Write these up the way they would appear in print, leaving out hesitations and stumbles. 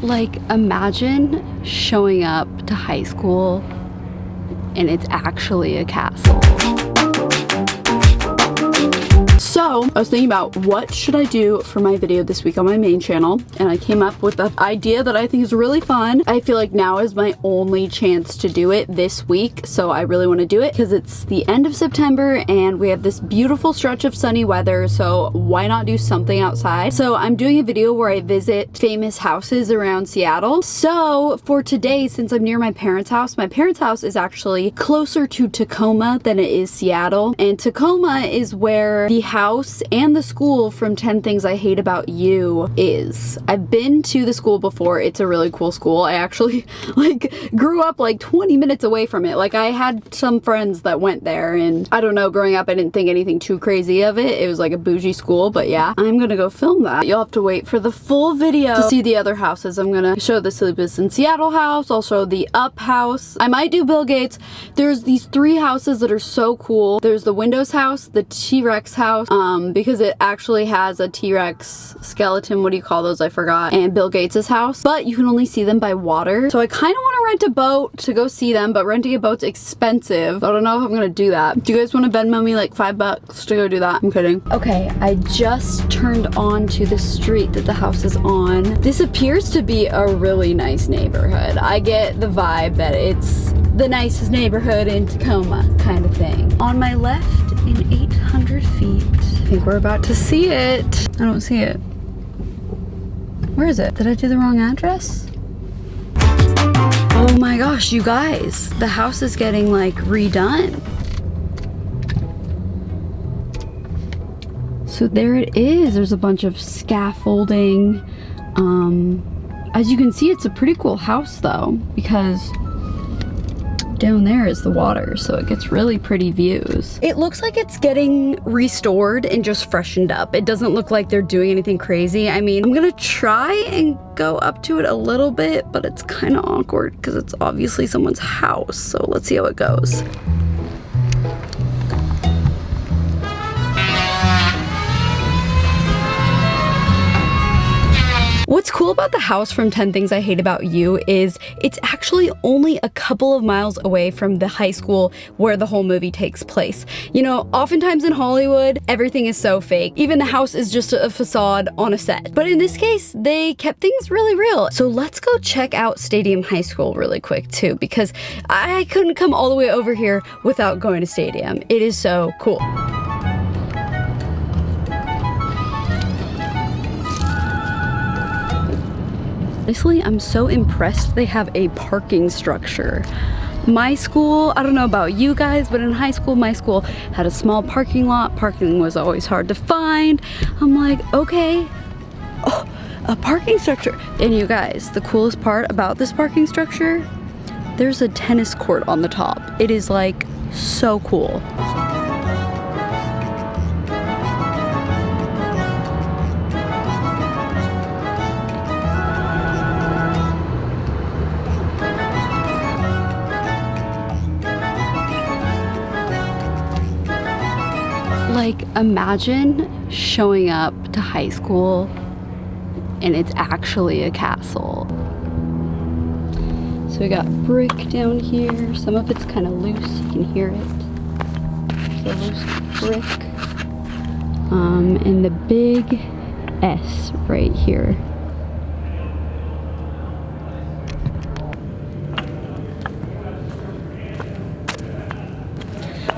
Like, imagine showing up to high school and it's actually a castle. So, I was thinking about what should I do for my video this week on my main channel, and I came up with an idea that I think is really fun. I feel like now is my only chance to do it this week, so I really want to do it because it's the end of September and we have this beautiful stretch of sunny weather, so why not do something outside? So I'm doing a video where I visit famous houses around Seattle. So for today, since I'm near my parents' house is actually closer to Tacoma than it is Seattle, and Tacoma is where the house and the school from 10 Things I Hate About You is. I've been to the school before. It's a really cool school. I actually grew up 20 minutes away from it. I had some friends that went there, and I don't know, growing up I didn't think anything too crazy of it. It was like a bougie school, but yeah, I'm gonna go film that. You'll have to wait for the full video to see the other houses. I'm gonna show the Sleepless in Seattle house, I'll show the Up house. I might do Bill Gates. There's these 3 houses that are so cool. There's the Windows house, the T-Rex house, because it actually has a T-Rex skeleton, what do you call those, I forgot, and Bill Gates's house, but you can only see them by water. So I kind of want to rent a boat to go see them, but renting a boat's expensive. I don't know if I'm gonna do that. Do you guys want to Venmo me $5 to go do that? I'm kidding. Okay, I just turned on to the street that the house is on. This appears to be a really nice neighborhood. I get the vibe that it's the nicest neighborhood in Tacoma kind of thing. On my left, in 800 feet. I think we're about to see it. I don't see it. Where is it? Did I do the wrong address? Oh my gosh, you guys. The house is getting redone. So there it is. There's a bunch of scaffolding. As you can see, it's a pretty cool house though, because down there is the water, so it gets really pretty views. It looks like it's getting restored and just freshened up. It doesn't look like they're doing anything crazy. I mean, I'm gonna try and go up to it a little bit, but it's kind of awkward because it's obviously someone's house, so let's see how it goes. What's cool about the house from 10 Things I Hate About You is it's actually only a couple of miles away from the high school where the whole movie takes place. You know, oftentimes in Hollywood, everything is so fake. Even the house is just a facade on a set. But in this case, they kept things really real. So let's go check out Stadium High School really quick too, because I couldn't come all the way over here without going to Stadium. It is so cool. Honestly, I'm so impressed they have a parking structure. My school, I don't know about you guys, but in high school, my school had a small parking lot. Parking was always hard to find. I'm like, okay, oh, a parking structure. And you guys, the coolest part about this parking structure, there's a tennis court on the top. It is so cool. Imagine showing up to high school and it's actually a castle. So we got brick down here. Some of it's kind of loose, you can hear it. It's a loose brick. And the big S right here.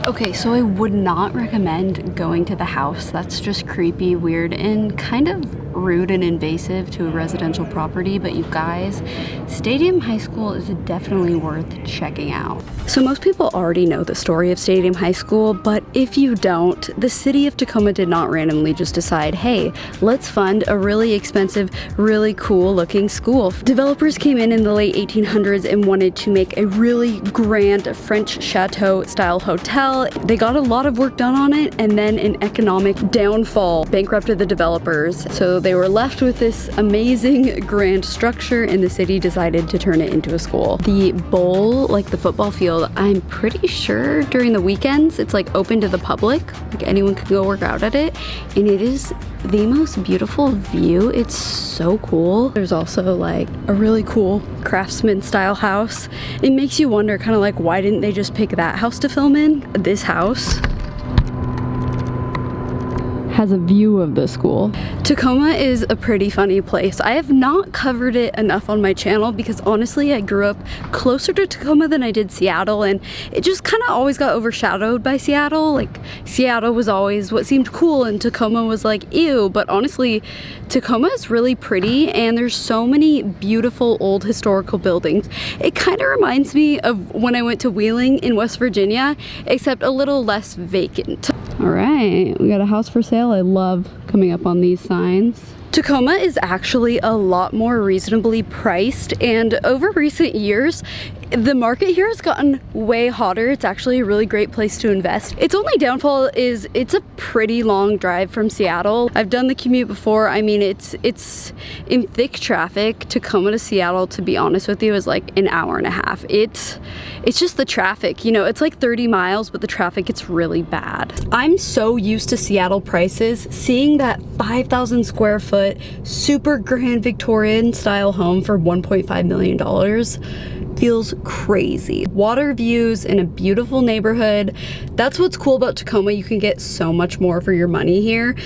Okay, so I would not recommend going to the house. That's just creepy, weird, and kind of rude and invasive to a residential property, but you guys, Stadium High School is definitely worth checking out. So most people already know the story of Stadium High School, but if you don't, the city of Tacoma did not randomly just decide, hey, let's fund a really expensive, really cool looking school. Developers came in the late 1800s and wanted to make a really grand French chateau style hotel well. They got a lot of work done on it, and then an economic downfall bankrupted the developers. So they were left with this amazing grand structure, and the city decided to turn it into a school. The bowl, like the football field, I'm pretty sure during the weekends it's like open to the public, like anyone can go work out at it, and it is the most beautiful view. It's so cool. There's also like a really cool craftsman style house. It makes you wonder kind of like, why didn't they just pick that house to film in? This house has a view of the school. Tacoma is a pretty funny place. I have not covered it enough on my channel because honestly I grew up closer to Tacoma than I did Seattle, and it just kind of always got overshadowed by Seattle. Like Seattle was always what seemed cool and Tacoma was like ew, but honestly Tacoma is really pretty and there's so many beautiful old historical buildings. It kind of reminds me of when I went to Wheeling in West Virginia, except a little less vacant. All right, we got a house for sale. I love coming up on these signs. Tacoma is actually a lot more reasonably priced, and over recent years the market here has gotten way hotter. It's actually a really great place to invest. Its only downfall is it's a pretty long drive from Seattle. I've done the commute before. I mean, it's in thick traffic. Tacoma to Seattle, to be honest with you, is like an hour and a half. It's just the traffic, you know, it's like 30 miles, but the traffic gets really bad. I'm so used to Seattle prices. Seeing that 5,000 square foot, super grand Victorian style home for $1.5 million feels crazy. Water views in a beautiful neighborhood. That's what's cool about Tacoma. You can get so much more for your money here.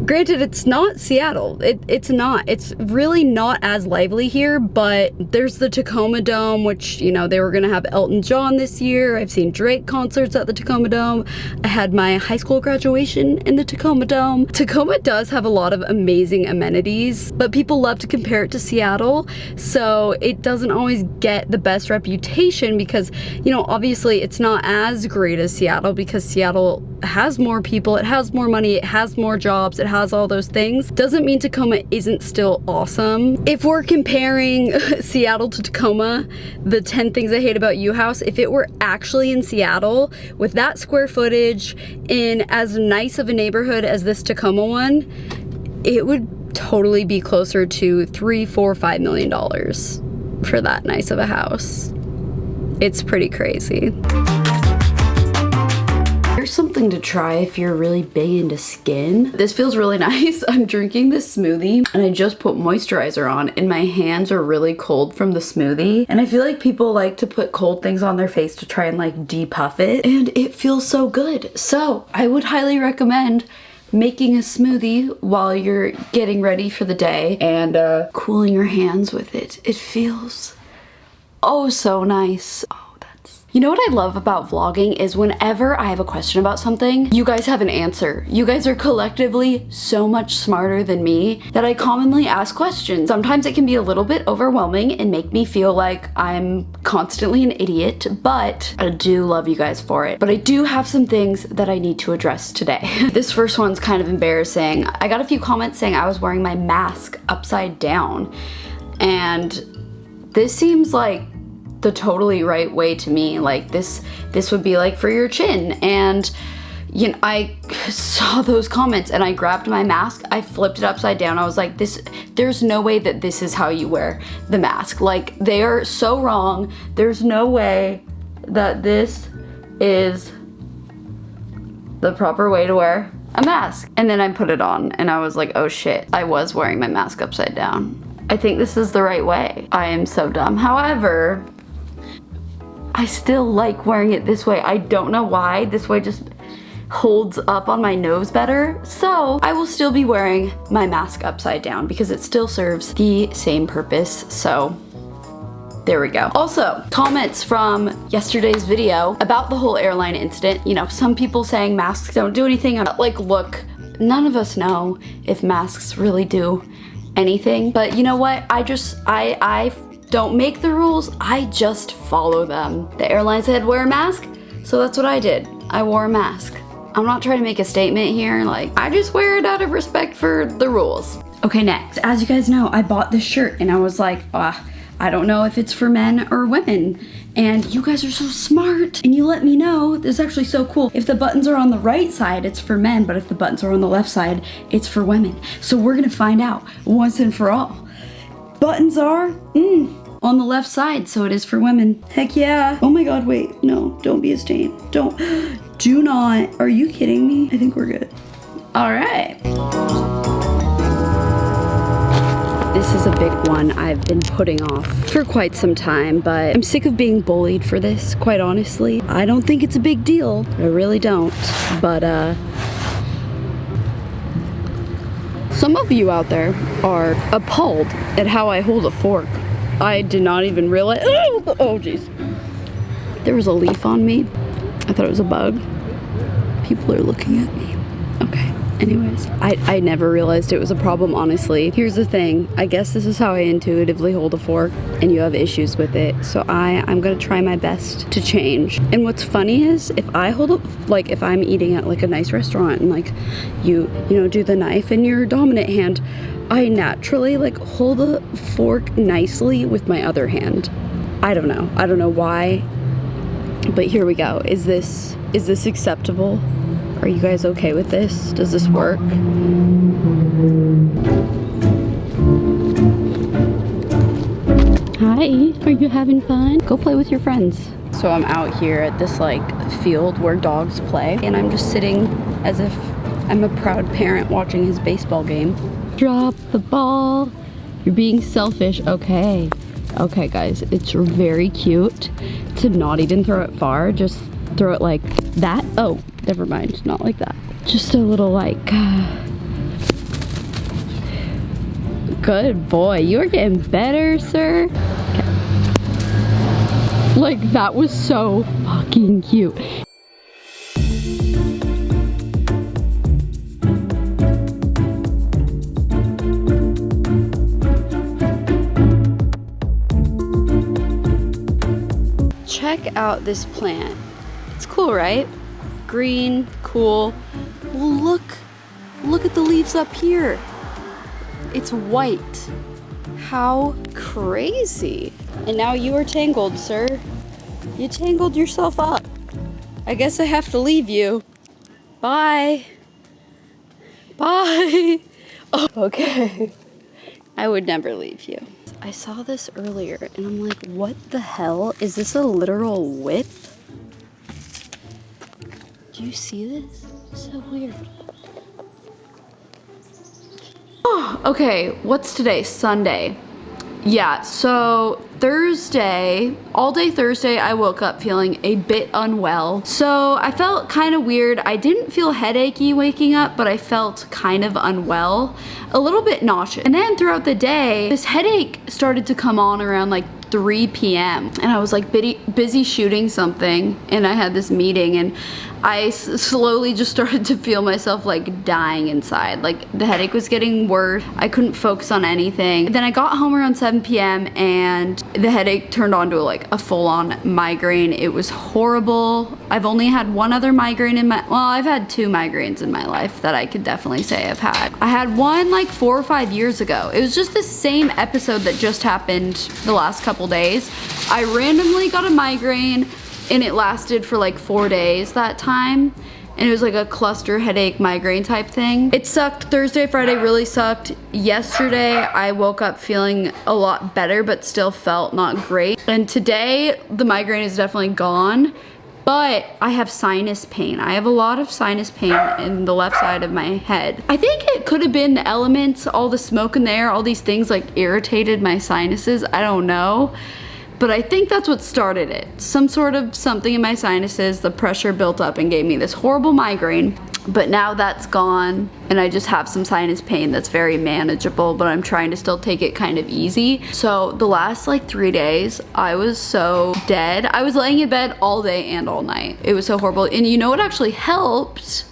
Granted, it's not Seattle. It's not. It's really not as lively here, but there's the Tacoma Dome, which, you know, they were gonna have Elton John this year. I've seen Drake concerts at the Tacoma Dome. I had my high school graduation in the Tacoma Dome. Tacoma does have a lot of amazing amenities, but people love to compare it to Seattle, so it doesn't always get the best reputation because, you know, obviously it's not as great as Seattle because Seattle has more people, it has more money, it has more jobs, it has all those things. Doesn't mean Tacoma isn't still awesome. If we're comparing Seattle to Tacoma, the 10 things I hate about U-House, if it were actually in Seattle with that square footage in as nice of a neighborhood as this Tacoma one, it would totally be closer to $3, $4, $5 million for that nice of a house. It's pretty crazy. Here's something to try if you're really big into skin. This feels really nice. I'm drinking this smoothie and I just put moisturizer on and my hands are really cold from the smoothie. And I feel like people like to put cold things on their face to try and like depuff it, and it feels so good. So I would highly recommend making a smoothie while you're getting ready for the day and cooling your hands with it. It feels oh so nice. You know what I love about vlogging is whenever I have a question about something, you guys have an answer. You guys are collectively so much smarter than me that I commonly ask questions. Sometimes it can be a little bit overwhelming and make me feel like I'm constantly an idiot, but I do love you guys for it. But I do have some things that I need to address today. This first one's kind of embarrassing. I got a few comments saying I was wearing my mask upside down, and this seems like the totally right way to me. Like this would be like for your chin, and you know, I saw those comments and I grabbed my mask, I flipped it upside down. I was like, there's no way that this is how you wear the mask. Like, they are so wrong. There's no way that this is the proper way to wear a mask. And then I put it on and I was like, oh shit, I was wearing my mask upside down. I think this is the right way. I am so dumb. However, I still like wearing it this way. I don't know why. This way just holds up on my nose better. So I will still be wearing my mask upside down because it still serves the same purpose. So there we go. Also, comments from yesterday's video about the whole airline incident. You know, some people saying masks don't do anything. I'm like, look, none of us know if masks really do anything. But you know what? I don't make the rules, I just follow them. The airline said wear a mask, so that's what I did. I wore a mask. I'm not trying to make a statement here, like, I just wear it out of respect for the rules. Okay, next, as you guys know, I bought this shirt and I was like, I don't know if it's for men or women. And you guys are so smart, and you let me know. This is actually so cool. If the buttons are on the right side, it's for men, but if the buttons are on the left side, it's for women. So we're gonna find out once and for all. Buttons are on the left side, so it is for women. Heck yeah. Oh my God, wait, no, don't be a stain. Do not, are you kidding me? I think we're good. All right. This is a big one I've been putting off for quite some time, but I'm sick of being bullied for this, quite honestly. I don't think it's a big deal. I really don't. But some of you out there are appalled at how I hold a fork. I did not even realize, oh geez. There was a leaf on me. I thought it was a bug. People are looking at me. Okay. Anyways, I never realized it was a problem, honestly. Here's the thing. I guess this is how I intuitively hold a fork, and you have issues with it. So I'm gonna try my best to change. And what's funny is, if I hold up, like if I'm eating at like a nice restaurant and like you know, do the knife in your dominant hand, I naturally like hold a fork nicely with my other hand. I don't know why, but here we go. Is this acceptable? Are you guys okay with this? Does this work? Hi, are you having fun? Go play with your friends. So I'm out here at this like field where dogs play, and I'm just sitting as if I'm a proud parent watching his baseball game. Drop the ball. You're being selfish. Okay. Okay, guys, it's very cute to not even throw it far. Just throw it like that. Oh, never mind, not like that. Just a little like, good boy. You're getting better, sir. Okay. Like, that was so fucking cute. Check out this plant. It's cool, right? Green, cool. Well, look at the leaves up here. It's white. How crazy. And now you are tangled, sir. You tangled yourself up. I guess I have to leave you. Bye. Bye. Oh, okay. I would never leave you. I saw this earlier and I'm like, what the hell? Is this a literal whip? Do you see this? It's so weird. Oh, okay, what's today? Sunday. Yeah, so Thursday, all day Thursday, I woke up feeling a bit unwell. So I felt kind of weird. I didn't feel headachy waking up, but I felt kind of unwell, a little bit nauseous. And then throughout the day, this headache started to come on around like 3 p.m. and I was like busy shooting something, and I had this meeting, and I slowly just started to feel myself like dying inside. Like the headache was getting worse. I couldn't focus on anything. Then I got home around 7 p.m. and the headache turned onto like a full-on migraine. It was horrible. I've only had one other migraine in my, well, I've had 2 migraines in my life that I could definitely say I've had. I had one like 4 or 5 years ago. It was just the same episode that just happened the last couple days. I randomly got a migraine and it lasted for like 4 days that time. And it was like a cluster headache migraine type thing. It sucked. Thursday, Friday really sucked. Yesterday, I woke up feeling a lot better, but still felt not great. And today, the migraine is definitely gone, but I have sinus pain. I have a lot of sinus pain in the left side of my head. I think it could have been the elements, all the smoke in the air, all these things like irritated my sinuses. I don't know. But I think that's what started it. Some sort of something in my sinuses, the pressure built up and gave me this horrible migraine. But now that's gone and I just have some sinus pain that's very manageable, but I'm trying to still take it kind of easy. So the last like 3 days, I was so dead. I was laying in bed all day and all night. It was so horrible. And you know what actually helped?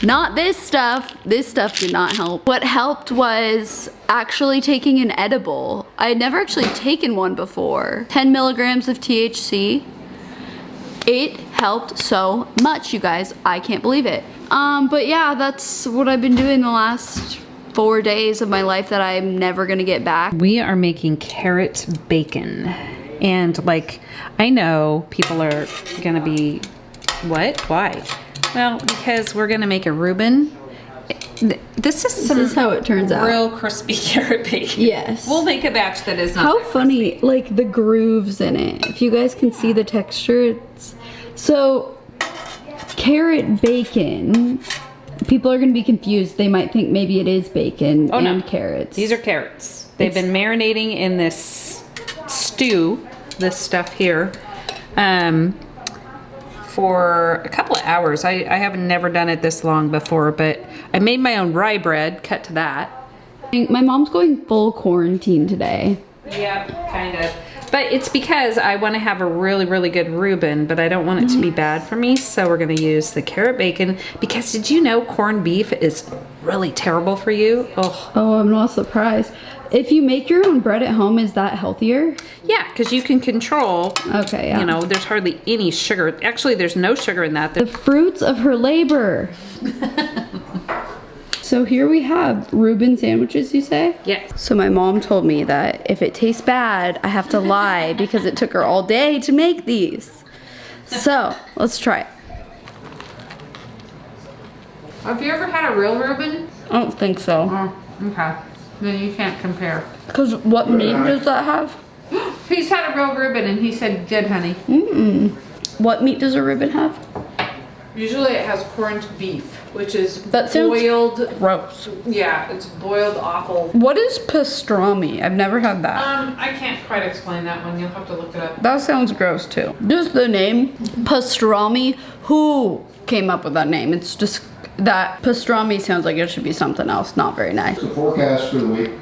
Not this stuff. This stuff did not help. What helped was actually taking an edible. I had never actually taken one before. 10 milligrams of THC. It helped so much, you guys. I can't believe it. But yeah, that's what I've been doing the last 4 days of my life that I'm never gonna get back. We are making carrot bacon. And like, I know people are gonna be, what? Why? Well, because we're gonna make a Reuben. This is how it turns out. Real crispy carrot bacon. Yes. We'll make a batch that is not How that funny, like the grooves in it. If you guys can see the texture, so carrot bacon. People are gonna be confused. They might think maybe it is bacon and carrots. These are carrots. They've been marinating in this stew, this stuff here, for a couple of hours. I have never done it this long before, but I made my own rye bread, cut to that. My mom's going full quarantine today. Yep, kind of. But it's because I want to have a really, really good Reuben, but I don't want it to be bad for me, so we're going to use the carrot bacon. Because did you know corned beef is really terrible for you? Ugh. Oh, I'm not surprised. If you make your own bread at home, is that healthier? Yeah, because you can control, okay, yeah. You know, there's hardly any sugar. Actually, there's no sugar in that. The fruits of her labor. So here we have Reuben sandwiches, you say? Yes. So my mom told me that if it tastes bad, I have to lie because it took her all day to make these. So let's try it. Have you ever had a real Reuben? I don't think so. Oh, okay. Then you can't compare. Because what meat does that have? He's had a real Reuben and he said, good, honey. What meat does a Reuben have? Usually it has corned beef, which is That sounds boiled. gross. Yeah, it's boiled awful. What is pastrami? I've never had that. I can't quite explain that one. You'll have to look it up. That sounds gross too. Just the name, pastrami. Who came up with that name? It's just that pastrami sounds like it should be something else. Not very nice. The forecast for the week